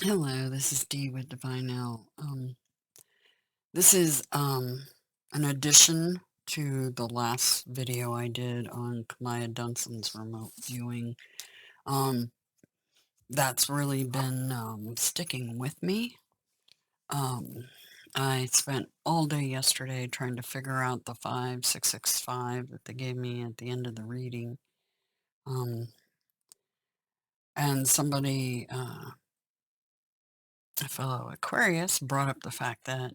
Hello, this is Dee with Divine Now. This is an addition to the last video I did on Kahmia Dunson's remote viewing. Um, that's really been sticking with me. Um, I spent all day yesterday trying to figure out the 5665 that they gave me at the end of the reading. And somebody, a fellow Aquarius, brought up the fact that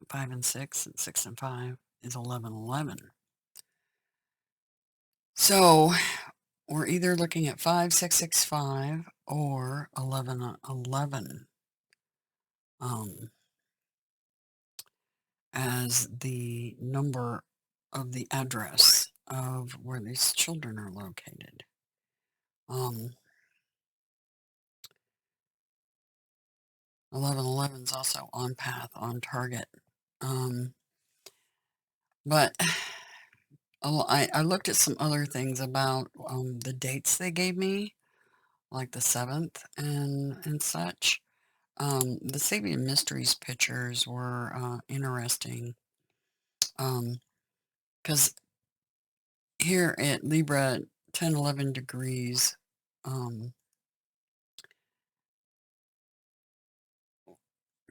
5 and 6 and 6 and 5 is 1111. So we're either looking at 5665 or 1111 as the number of the address of where these children are located. 1111 is also on path, on target. But I looked at some other things about the dates they gave me, like the 7th and such. The Sabian Mysteries pictures were interesting because here at Libra 1011 degrees,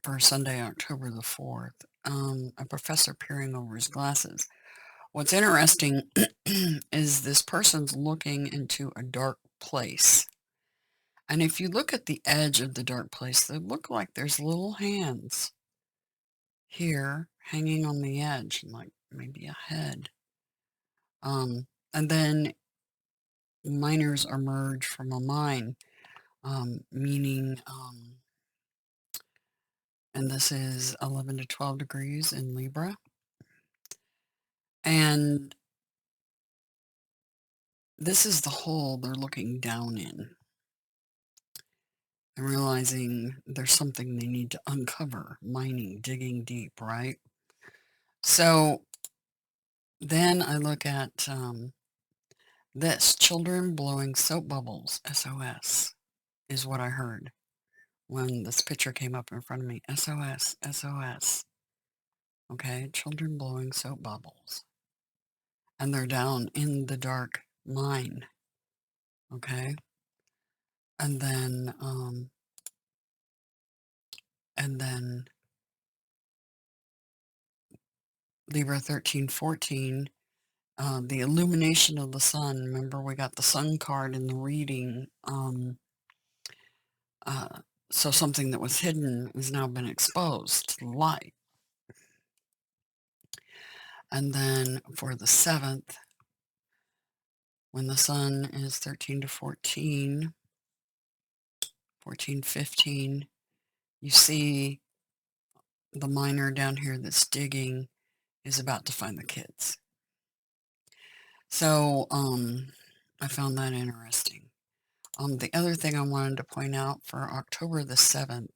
for Sunday, October the 4th, a professor peering over his glasses. What's interesting is this person's looking into a dark place. And if you look at the edge of the dark place, they look like there's little hands here hanging on the edge, like maybe a head. And then miners emerge from a mine, meaning, and this is 11 to 12 degrees in Libra. And this is the hole they're looking down in and realizing there's something they need to uncover, mining, digging deep, right? So then I look at this, children blowing soap bubbles, SOS, is what I heard when this picture came up in front of me. SOS, SOS. Okay, children blowing soap bubbles. And they're down in the dark mine. Okay. And then Libra 1314, the illumination of the sun. Remember, we got the sun card in the reading. So something that was hidden has now been exposed to the light. And then for the 7th, when the sun is 13 to 14, 14, 15, you see the miner down here that's digging is about to find the kids. So I found that interesting. The other thing I wanted to point out for October the 7th,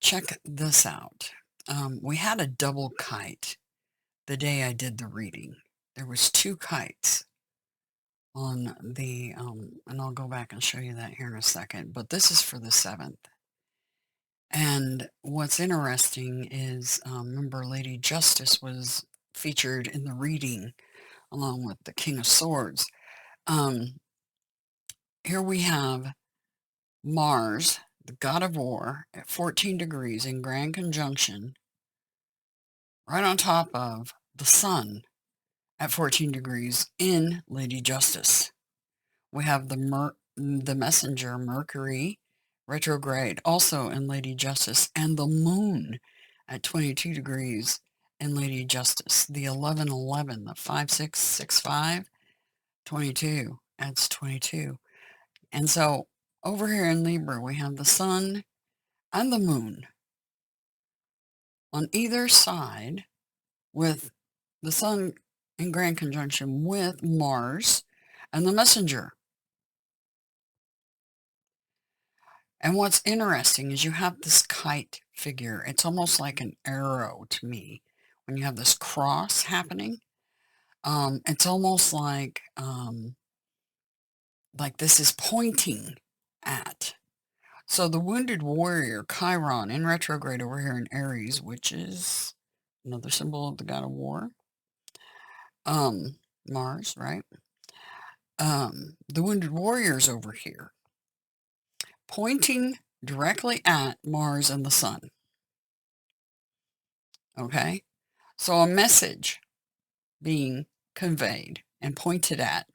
check this out. We had a double kite the day I did the reading. There was 2 kites on the, and I'll go back and show you that here in a second, but this is for the 7th. And what's interesting is, remember Lady Justice was featured in the reading along with the King of Swords. Here we have Mars, the god of war, at 14 degrees in grand conjunction, right on top of the sun at 14 degrees in Lady Justice. We have the messenger Mercury retrograde also in Lady Justice, and the moon at 22 degrees in Lady Justice. The 1111, the 5665, 22 adds 22. And so over here in Libra, we have the sun and the moon on either side, with the sun in grand conjunction with Mars and the messenger. And what's interesting is you have this kite figure. It's almost like an arrow to me when you have this cross happening. It's almost like this is pointing at. So the Wounded Warrior, Chiron, in retrograde over here in Aries, which is another symbol of the god of war. Mars, right? The Wounded Warrior's over here, pointing directly at Mars and the Sun. Okay? So a message being conveyed and pointed at.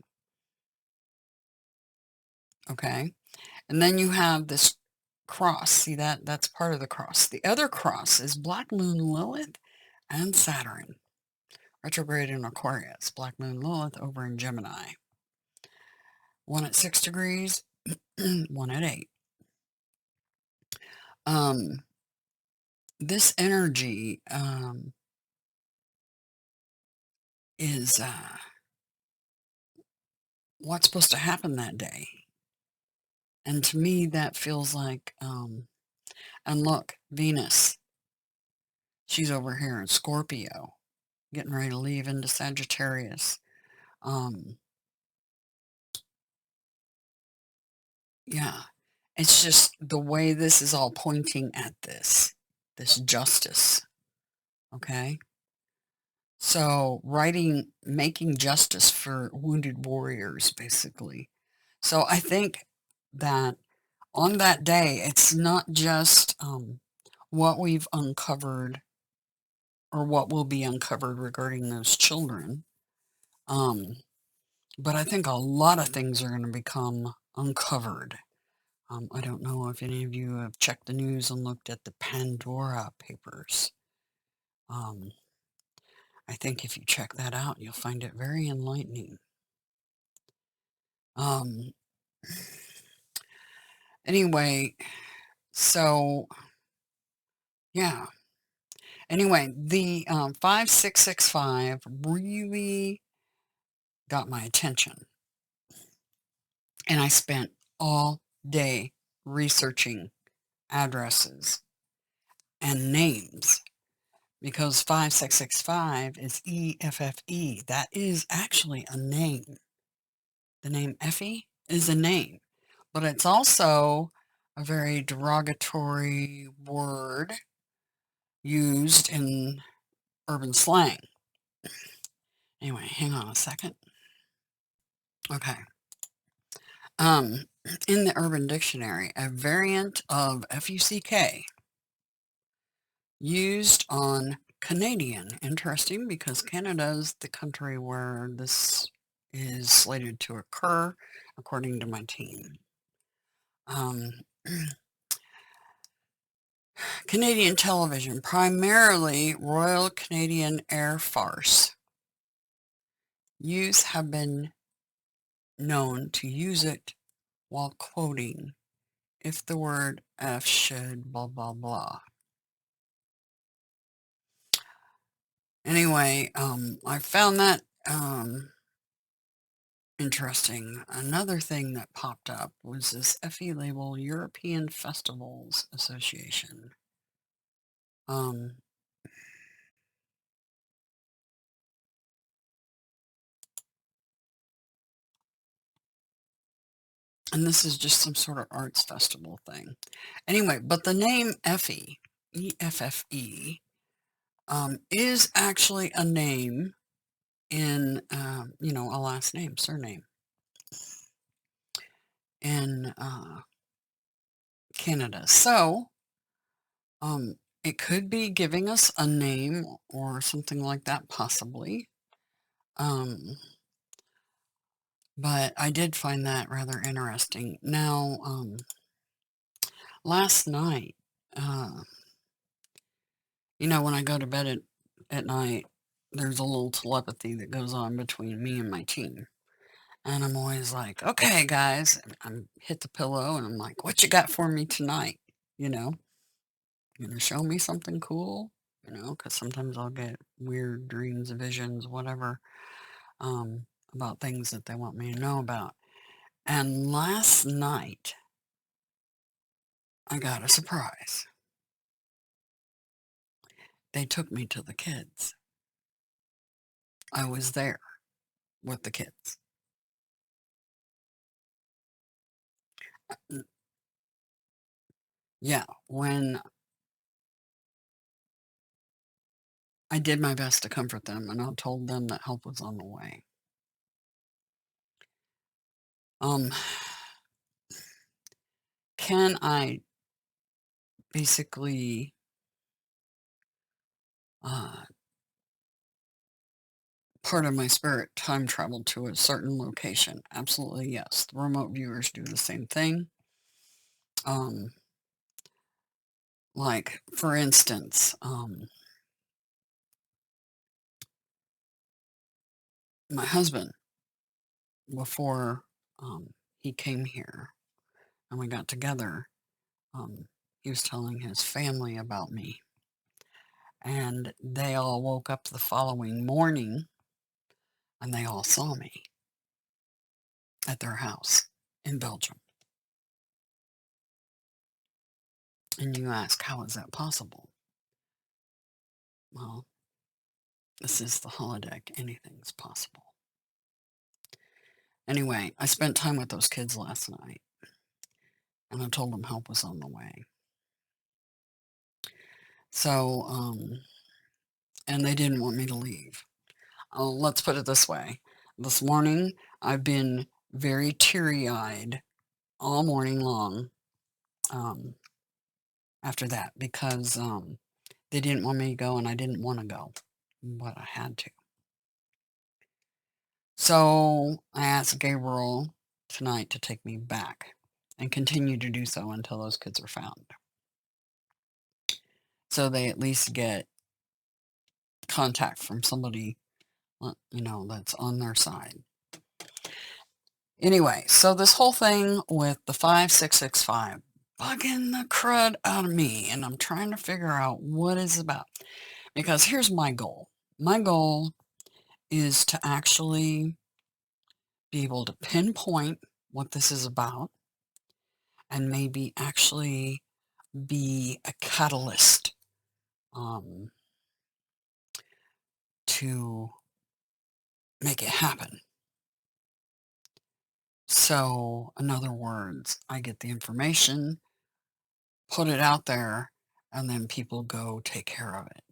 Okay? And then you have this cross. See that? That's part of the cross. The other cross is Black Moon Lilith and Saturn. Retrograde in Aquarius. Black Moon Lilith over in Gemini. One at 6 degrees, one at 8. This energy is what's supposed to happen that day. And to me, that feels like, and look, Venus, she's over here in Scorpio, getting ready to leave into Sagittarius. Yeah, it's just the way this is all pointing at this justice, okay? So making justice for wounded warriors, basically. So I think that on that day, it's not just what we've uncovered or what will be uncovered regarding those children, but I think a lot of things are going to become uncovered. I don't know if any of you have checked the news and looked at the Pandora papers. I think if you check that out, you'll find it very enlightening. Anyway, so, yeah. Anyway, the 5665 really got my attention. And I spent all day researching addresses and names because 5665 is EFFE. That is actually a name. The name Effie is a name, but it's also a very derogatory word used in urban slang. Anyway, hang on a second. Okay. In the Urban Dictionary, a variant of FUCK used on Canadian. Interesting, because Canada is the country where this is slated to occur, according to my team. Canadian television, primarily Royal Canadian Air Force. Youths have been known to use it while quoting, if the word F should blah, blah, blah. Anyway, I found that interesting. Another thing that popped up was this FE label, European Festivals Association. And this is just some sort of arts festival thing. Anyway, but the name Effie, E-F-F-E, is actually a name in, you know, a last name, surname in Canada. So, it could be giving us a name or something like that, possibly. But I did find that rather interesting. Now, last night, you know, when I go to bed at night, there's a little telepathy that goes on between me and my team. And I'm always like, okay, guys, and I'm hit the pillow and I'm like, what you got for me tonight? You know, you gonna show me something cool? You know, because sometimes I'll get weird dreams, visions, whatever, about things that they want me to know about. And last night, I got a surprise. They took me to the kids. I was there with the kids. Yeah, when I did my best to comfort them, and I told them that help was on the way. Um, can I basically uh, part of my spirit time travel to a certain location? Absolutely, yes. The remote viewers do the same thing. Um, like, for instance, my husband, before he came here and we got together, um, he was telling his family about me. And they all woke up the following morning and they all saw me at their house in Belgium. And you ask, how is that possible? Well, this is the holodeck. Anything's possible. Anyway, I spent time with those kids last night, and I told them help was on the way. So, and they didn't want me to leave. Let's put it this way. This morning, I've been very teary-eyed all morning long after that because they didn't want me to go, and I didn't want to go, but I had to. So I asked Gabriel tonight to take me back and continue to do so until those kids are found. So they at least get contact from somebody, that's on their side. Anyway, so this whole thing with the 5665 bugging the crud out of me, and I'm trying to figure out what it's about. Because here's my goal. My goal is to actually be able to pinpoint what this is about and maybe actually be a catalyst um, to make it happen. So, in other words, I get the information, put it out there, and then people go take care of it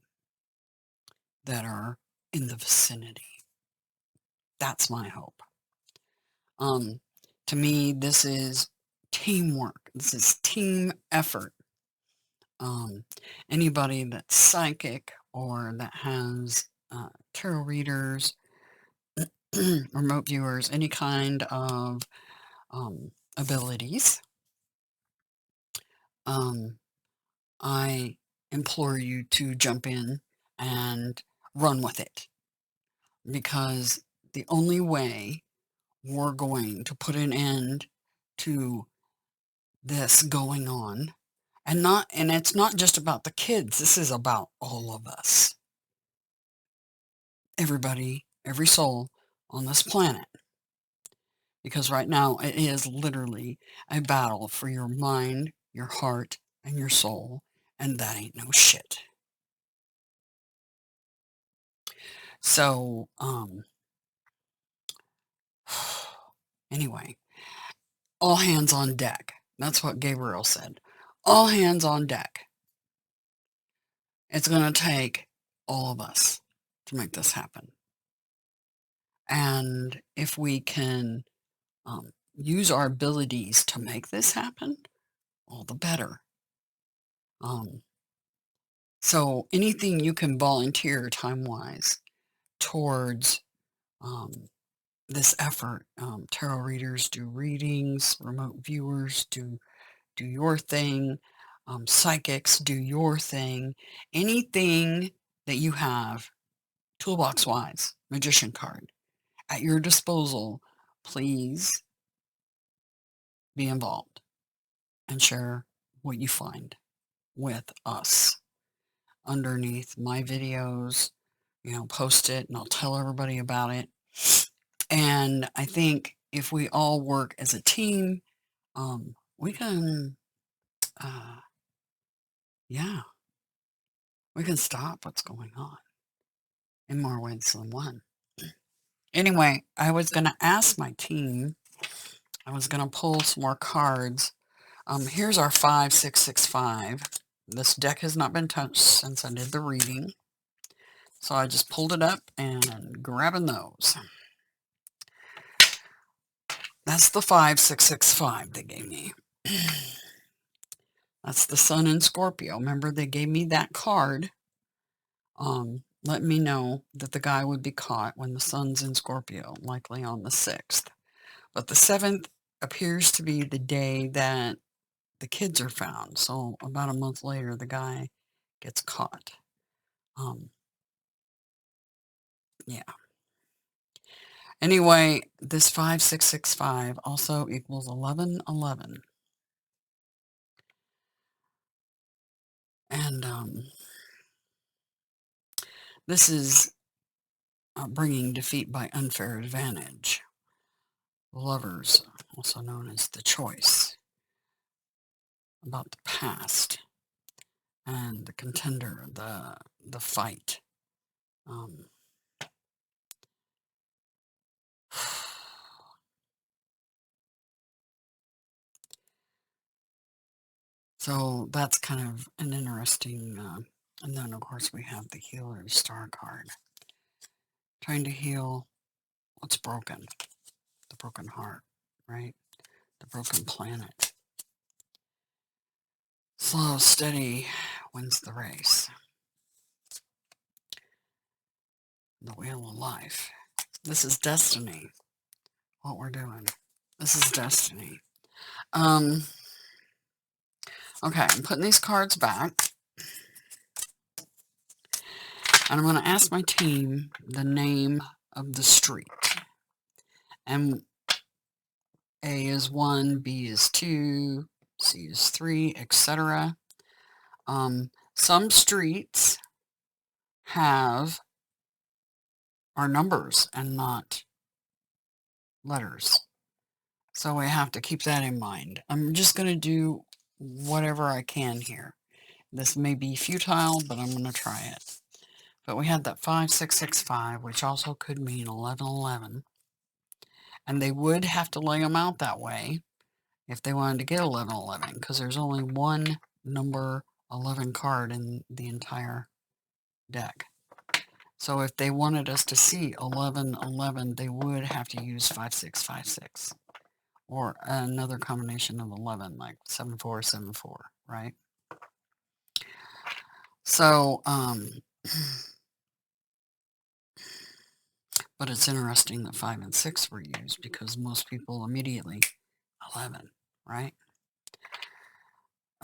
that are in the vicinity. That's my hope. Um, to me, this is teamwork. This is team effort. Um, Anybody that's psychic or that has tarot readers, remote viewers, any kind of abilities, um, I implore you to jump in and run with it, because the only way we're going to put an end to this going on, and it's not just about the kids, this is about all of us, everybody, every soul on this planet. Because right now it is literally a battle for your mind, your heart, and your soul, and that ain't no shit. So, anyway, all hands on deck. That's what Gabriel said. All hands on deck. It's going to take all of us to make this happen. And if we can use our abilities to make this happen, all the better. So anything you can volunteer time-wise towards this effort, tarot readers do readings, remote viewers do your thing, psychics do your thing, anything that you have, toolbox-wise, magician card, at your disposal, please be involved and share what you find with us underneath my videos. Post it and I'll tell everybody about it. And I think if we all work as a team, we can, yeah, we can stop what's going on in more ways than one. Anyway, I was going to ask my team, I was going to pull some more cards Here's our 5665. This deck has not been touched since I did the reading. So I just pulled it up and grabbing those. That's the 5665 they gave me. That's the Sun in Scorpio. Remember, they gave me that card. Let me know that the guy would be caught when the Sun's in Scorpio, likely on the 6th. But the 7th appears to be the day that the kids are found. So about a month later, the guy gets caught. Yeah. Anyway, this 5665 also equals 1111. And this is bringing defeat by unfair advantage. Lovers, also known as the choice. About the past. And the contender, the fight. So that's kind of an interesting, and then of course we have the healer star card. Trying to heal what's broken, the broken heart, right? The broken planet. Slow, steady wins the race. The wheel of life. This is destiny, what we're doing. This is destiny. Okay, I'm putting these cards back. And I'm going to ask my team the name of the street. And A is 1, B is 2, C is 3, etc. Some streets are numbers and not letters. So we have to keep that in mind. I'm just going to do whatever I can here. This may be futile, but I'm going to try it. But we had that 5665, which also could mean 1111. And they would have to lay them out that way if they wanted to get 1111, because there's only one number 11 card in the entire deck. So if they wanted us to see 1111, they would have to use 5656. Or another combination of 11, like 7474, right? So, but it's interesting that 5 and 6 were used because most people immediately 11, right?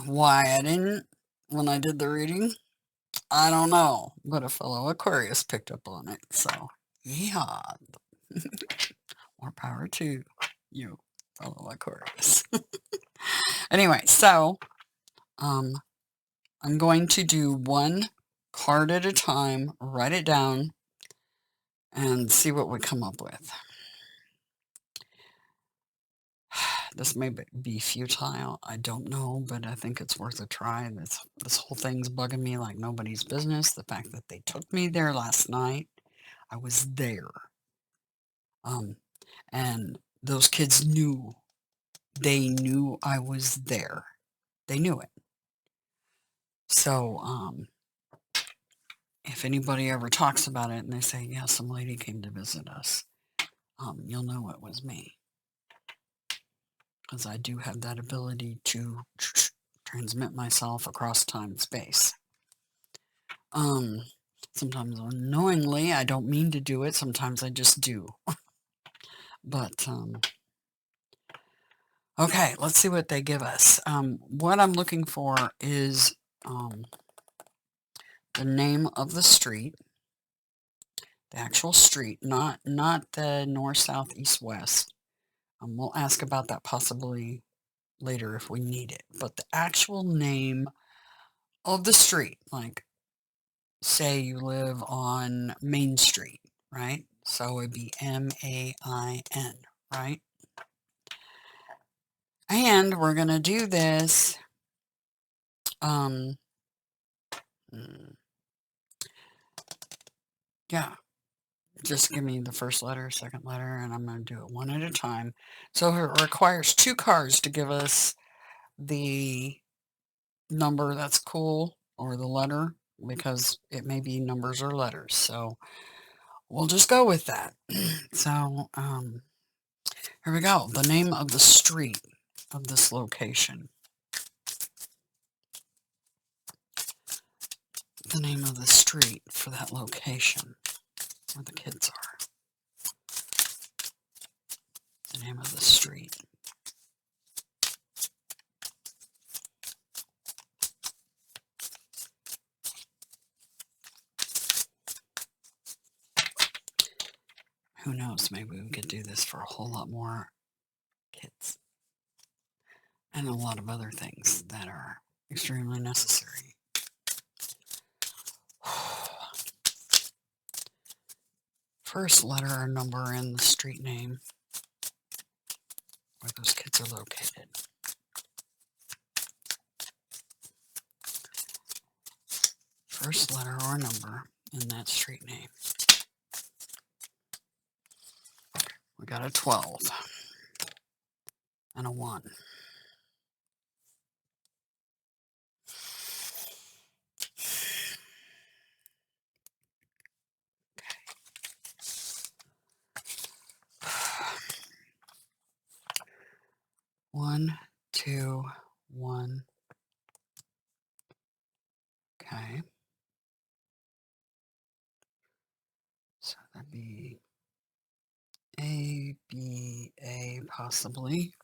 Why I didn't when I did the reading, I don't know, but a fellow Aquarius picked up on it. So, yeah, more power to you, fellow Aquarius. Anyway, so I'm going to do one card at a time, write it down, and see what we come up with. This may be futile. I don't know, but I think it's worth a try. This whole thing's bugging me like nobody's business. The fact that they took me there last night, I was there. And those kids knew. They knew I was there. They knew it. So, if anybody ever talks about it and they say, yeah, some lady came to visit us, you'll know it was me. Because I do have that ability to transmit myself across time and space. Sometimes unknowingly, I don't mean to do it. Sometimes I just do. But, okay, let's see what they give us. What I'm looking for is the name of the street, the actual street, not the north, south, east, west. We'll ask about that possibly later if we need it. But the actual name of the street, like say you live on Main Street, right? So it'd be M-A-I-N, right? And we're going to do this, yeah, just give me the first letter, second letter, and I'm going to do it one at a time. So it requires 2 cards to give us the number that's cool or the letter, because it may be numbers or letters. So we'll just go with that. So here we go. The name of the street of this location. The name of the street for that location where the kids are. The name of the street. Who knows, maybe we could do this for a whole lot more kids. And a lot of other things that are extremely necessary. First letter or number in the street name where those kids are located. First letter or number in that street name. We got a 12 and a 1. One, 2, 1. Okay. So that'd be A, B, A possibly.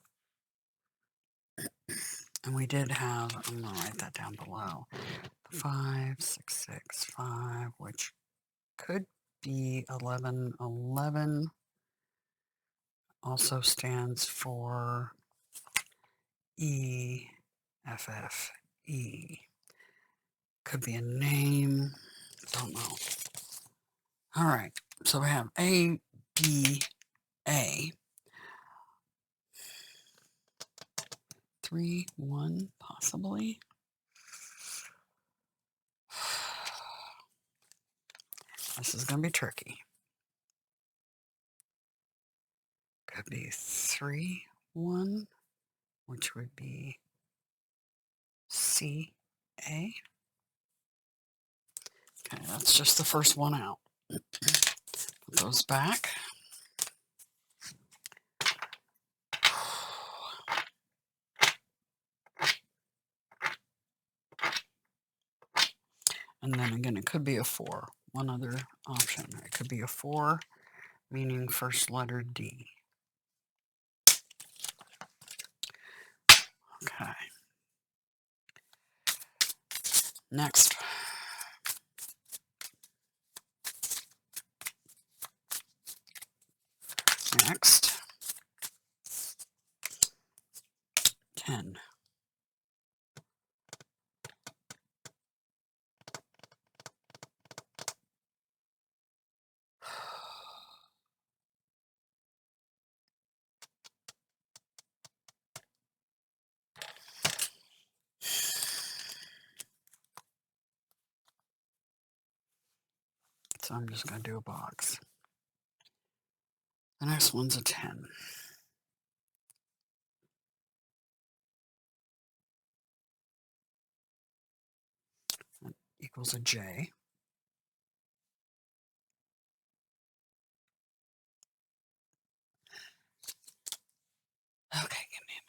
And we did have, I'm going to write that down below, 5, 6, 6, 5, which could be 11. 11 also stands for E, F, F, E. Could be a name, don't know. All right, so we have A, B, A. 3, 1, possibly. This is going to be tricky. Could be 3, 1, which would be C, A. Okay, that's just the first one out. Put those back. And then again, it could be a 4. One other option. It could be a 4, meaning first letter D. Okay. Next. Next. 10. So I'm just going to do a box. The next one's a 10. That equals a J. Okay, give me a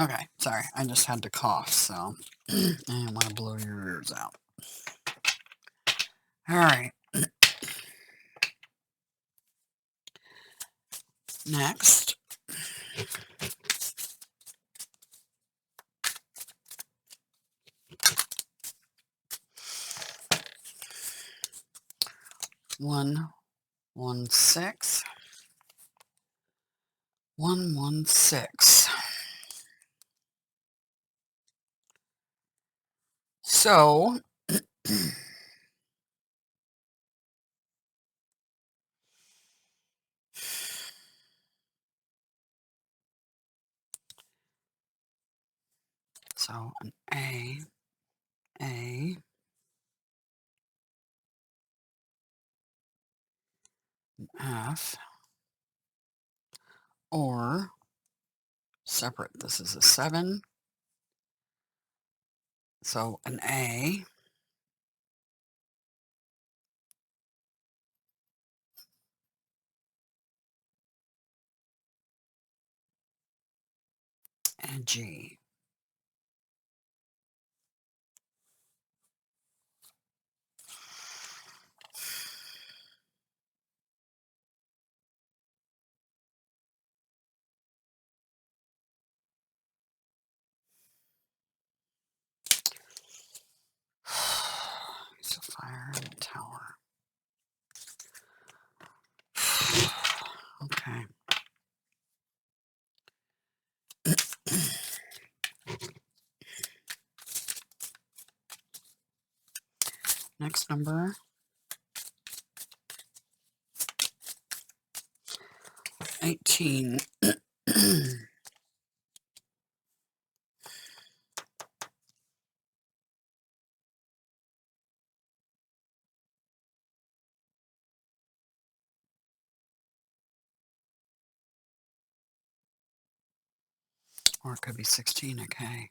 minute. Okay, sorry, I just had to cough, so I didn't want to blow your ears out. All right. Next. One, 1, 6. 1, 1, 6. So an A, an F, or separate. This is a 7 So an A. And a G. It's a fire in the tower. Okay. Next number. 18. Or it could be 16, a K.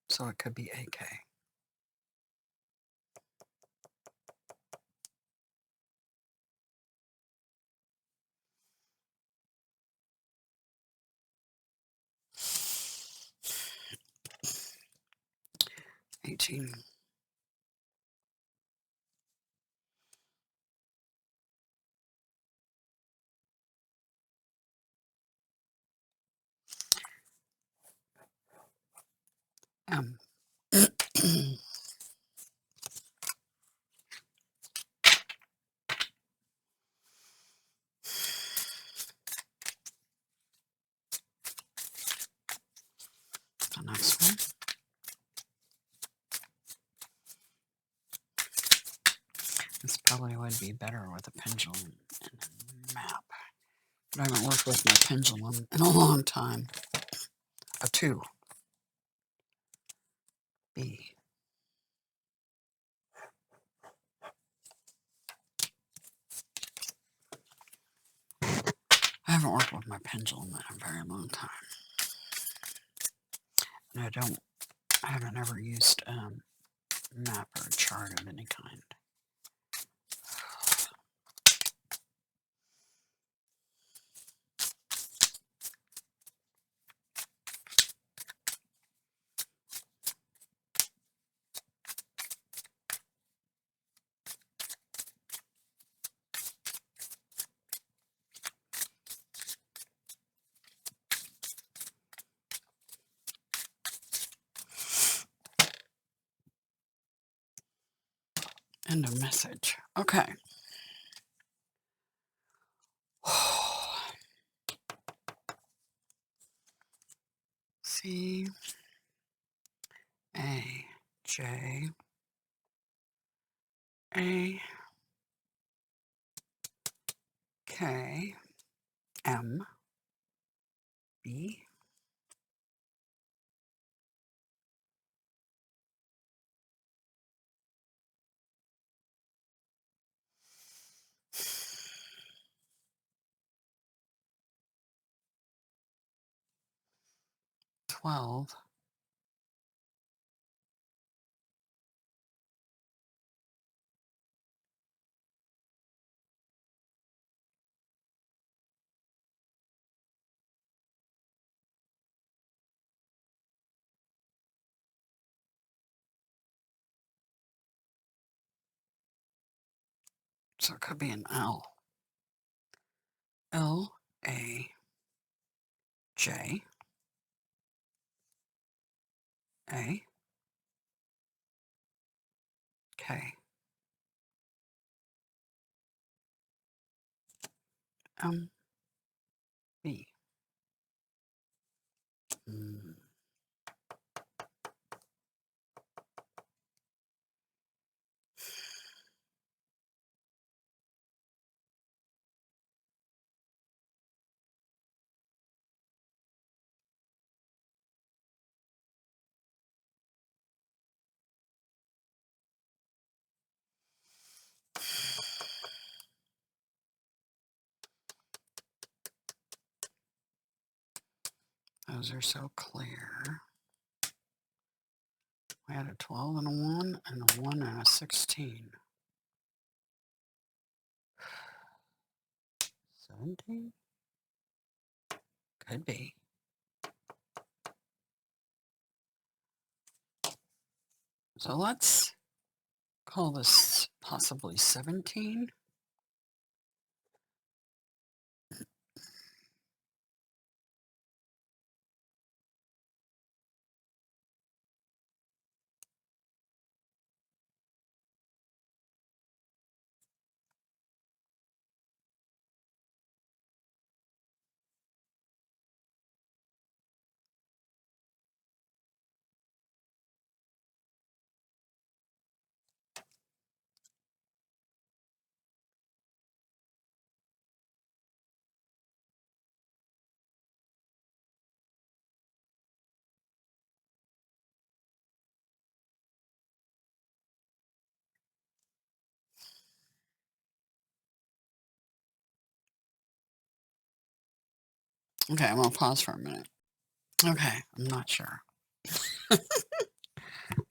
So it could be AK. $18. M. The next one. This probably would be better with a pendulum and a map. But I haven't worked with my pendulum in a long time. A 2. B. I haven't worked with my pendulum in a very long time. And I haven't ever used a map or a chart of any kind. End of message. Okay. C. A. J. A. K. M. B. 12. So it could be an L. L. A. J. A. K. M. B. Those are so clear. We had a 12 and a 1, and a 1 and a 16. 17? Could be. So let's call this possibly 17. Okay, I'm going to pause for a minute. Okay, I'm not sure.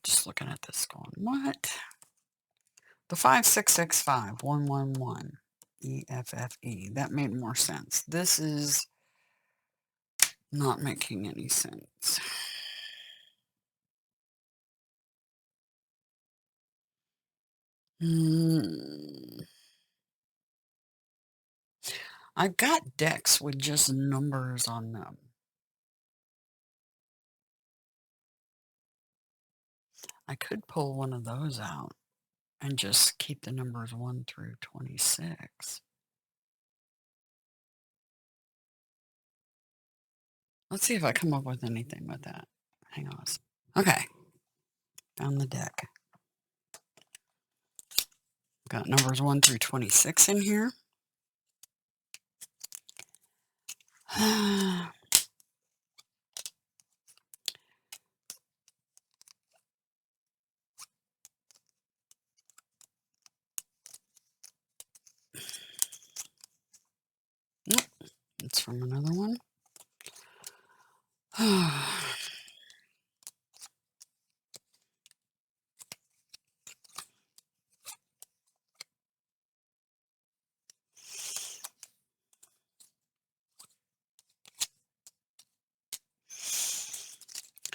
Just looking at this going, what? The 5665111 EFFE. That made more sense. This is not making any sense. I've got decks with just numbers on them. I could pull one of those out and just keep the numbers 1 through 26. Let's see if I come up with anything with that. Hang on. Okay. Found the deck. Got numbers 1 through 26 in here. Nope. It's from another one.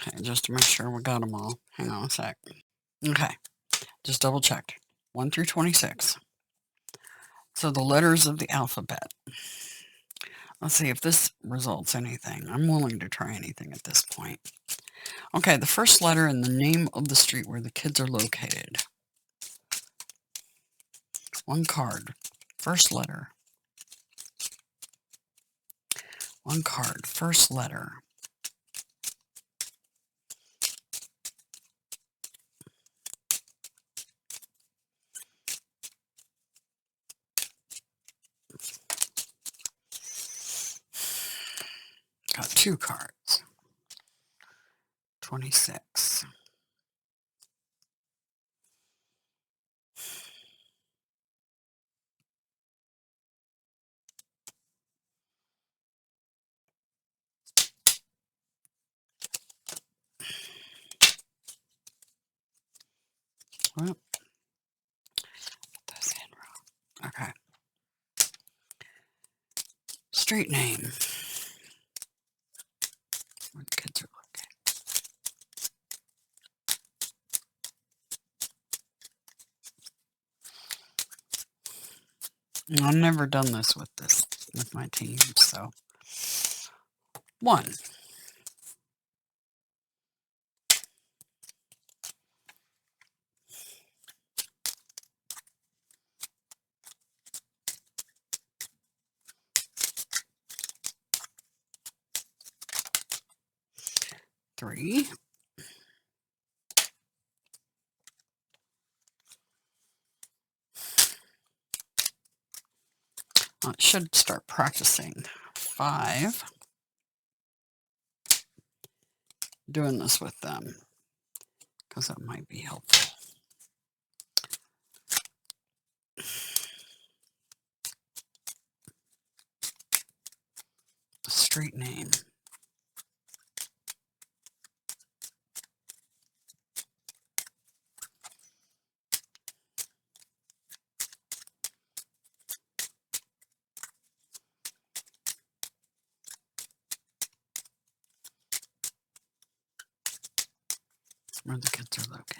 Okay, just to make sure we got them all. Hang on a sec. Okay, just double checked. 1 through 26. So the letters of the alphabet. Let's see if this results anything. I'm willing to try anything at this point. Okay, the first letter in the name of the street where the kids are located. One card. First letter. One card. First letter. Got 2 cards. 26. Well, that's in wrong. Okay. Street name. Where the kids are located. I've never done this with my team, so 1. 3. Well, it should start practicing. 5. Doing this with them because that might be helpful. The street name. where the kids are located.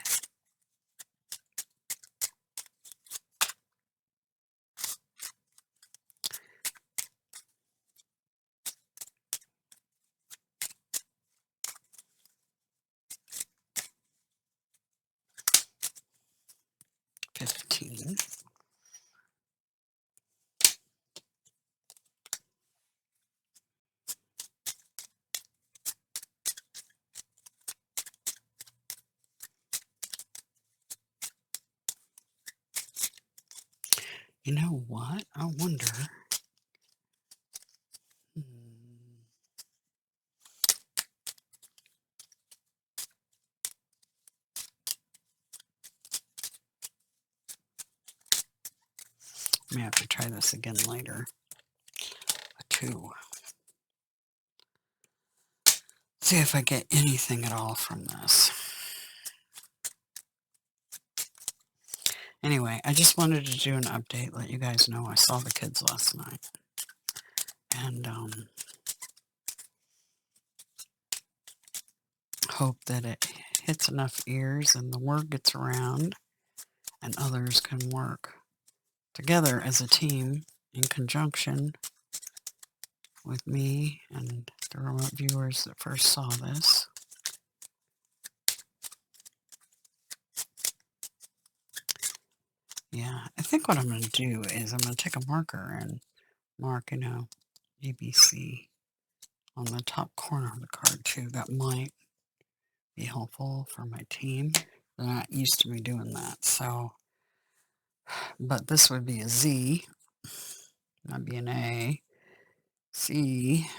You know what? I wonder. I may have to try this again later. A 2. See if I get anything at all from this. Anyway, I just wanted to do an update, let you guys know I saw the kids last night. And hope that it hits enough ears and the word gets around and others can work together as a team in conjunction with me and the remote viewers that first saw this. Yeah, I think what I'm going to do is I'm going to take a marker and mark, ABC on the top corner of the card too. That might be helpful for my team. They're not used to me doing that, so, but this would be a Z, that'd be an A, C,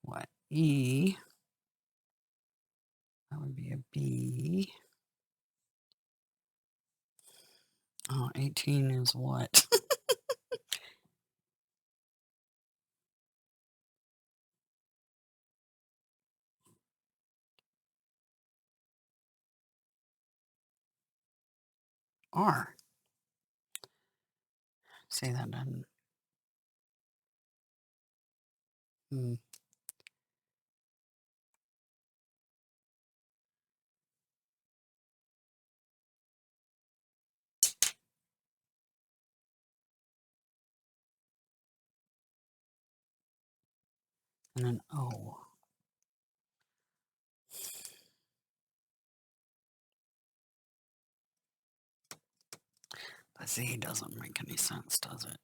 what, E, that would be a B. Oh, 18 is what? R. See, that doesn't. And an O. The Z doesn't make any sense, does it?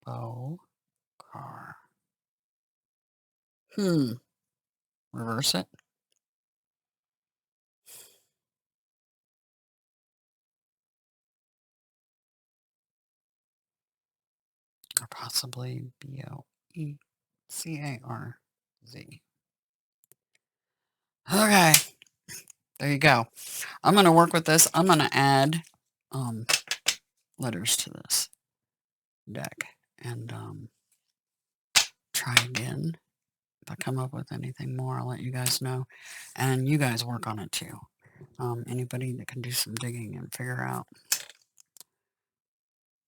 Bow, car. Reverse it. Or possibly B-O-E-C-A-R-Z. Okay, there you go. I'm going to work with this. I'm going to add letters to this deck and try again. If I come up with anything more, I'll let you guys know. And you guys work on it too. Anybody that can do some digging and figure out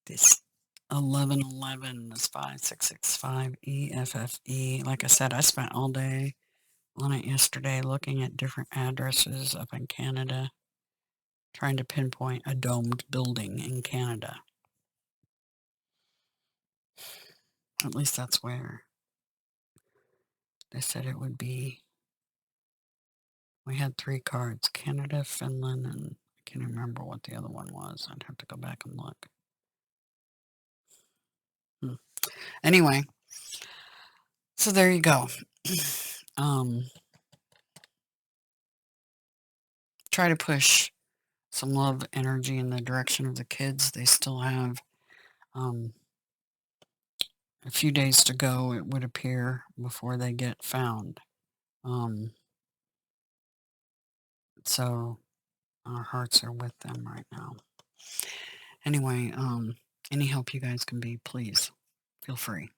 this 1111, this 5665 EFFE. Like I said, I spent all day on it yesterday looking at different addresses up in Canada, trying to pinpoint a domed building in Canada. At least that's where they said it would be. We had 3 cards, Canada, Finland, and I can't remember what the other one was. I'd have to go back and look. Anyway, so there you go. Try to push some love energy in the direction of the kids. They still have a few days to go, it would appear, before they get found. So our hearts are with them right now. Anyway, any help you guys can be, please feel free.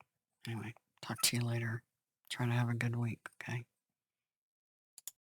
Anyway, talk to you later. Try to have a good week, okay?